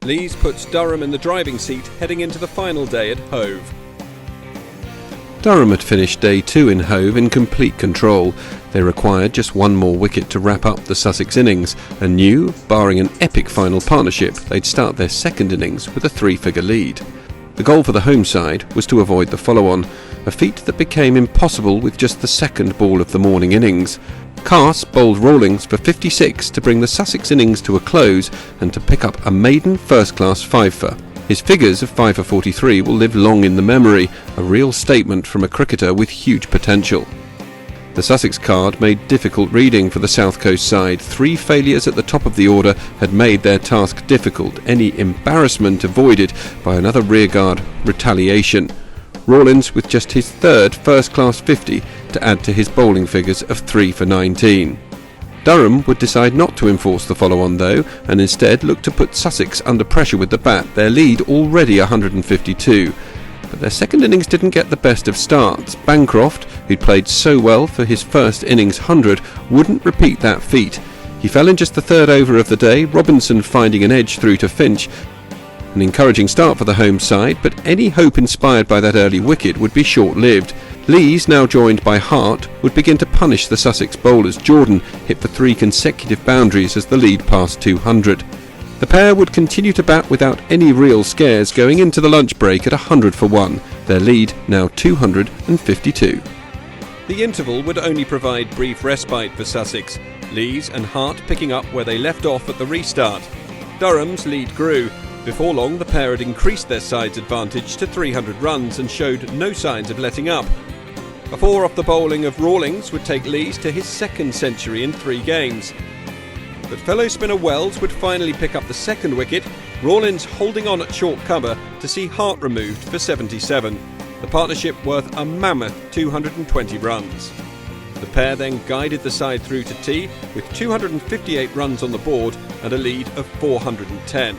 Lees puts Durham in the driving seat heading into the final day at Hove. Durham had finished day 2 in Hove in complete control. They required just one more wicket to wrap up the Sussex innings and knew, barring an epic final partnership, they'd start their second innings with a 3-figure lead. The goal for the home side was to avoid the follow-on, a feat that became impossible with just the second ball of the morning innings. Carse bowled Rawlings for 56 to bring the Sussex innings to a close and to pick up a maiden first-class 5-for. His figures of 5 for 43 will live long in the memory, a real statement from a cricketer with huge potential. The Sussex card made difficult reading for the South Coast side. 3 failures at the top of the order had made their task difficult, any embarrassment avoided by another rearguard retaliation. Rawlings with just his third first-class 50 to add to his bowling figures of 3 for 19. Durham would decide not to enforce the follow-on though, and instead look to put Sussex under pressure with the bat, their lead already 152. But their second innings didn't get the best of starts. Bancroft, who'd played so well for his first innings 100, wouldn't repeat that feat. He fell in just the third over of the day, Robinson finding an edge through to Finch. An encouraging start for the home side, but any hope inspired by that early wicket would be short-lived. Lees, now joined by Hart, would begin to punish the Sussex bowlers. Jordan hit for 3 consecutive boundaries as the lead passed 200. The pair would continue to bat without any real scares, going into the lunch break at 100 for 1, their lead now 252. The interval would only provide brief respite for Sussex, Lees and Hart picking up where they left off at the restart. Durham's lead grew. Before long, the pair had increased their side's advantage to 300 runs and showed no signs of letting up. A 4 off the bowling of Rawlings would take Lees to his second century in 3 games. But fellow spinner Wells would finally pick up the second wicket, Rawlings holding on at short cover to see Hart removed for 77. The partnership worth a mammoth 220 runs. The pair then guided the side through to tea with 258 runs on the board and a lead of 410.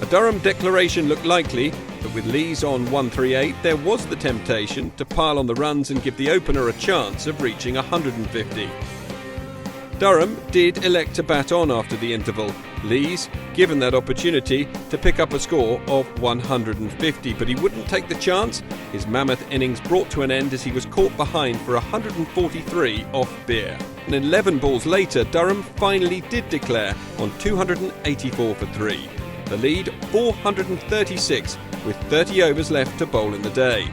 A Durham declaration looked likely, but with Lees on 138 there was the temptation to pile on the runs and give the opener a chance of reaching 150. Durham did elect to bat on after the interval, Lees given that opportunity to pick up a score of 150, but he wouldn't take the chance. His mammoth innings brought to an end as he was caught behind for 143 off Beer. And 11 balls later, Durham finally did declare on 284 for 3. The lead 436 with 30 overs left to bowl in the day.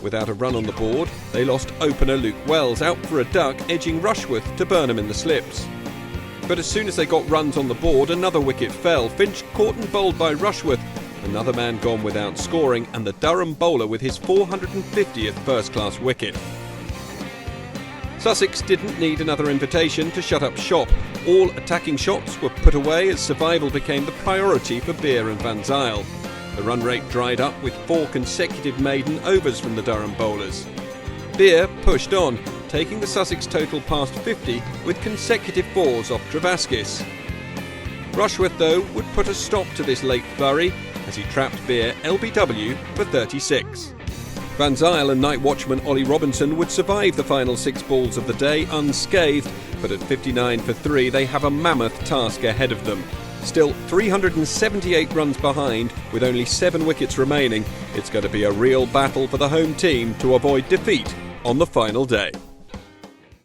Without a run on the board, they lost opener Luke Wells out for a duck, edging Rushworth to burn him in the slips. But as soon as they got runs on the board, another wicket fell. Finch caught and bowled by Rushworth, another man gone without scoring, and the Durham bowler with his 450th first-class wicket. Sussex didn't need another invitation to shut up shop. All attacking shots were put away as survival became the priority for Beer and Van Zyl. The run rate dried up with 4 consecutive maiden overs from the Durham bowlers. Beer pushed on, taking the Sussex total past 50 with consecutive 4s off Travaskis. Rushworth, though, would put a stop to this late flurry as he trapped Beer LBW for 36. Van Zyl and night watchman Ollie Robinson would survive the final 6 balls of the day unscathed, but at 59 for 3 they have a mammoth task ahead of them. Still 378 runs behind, with only 7 wickets remaining, it's going to be a real battle for the home team to avoid defeat on the final day.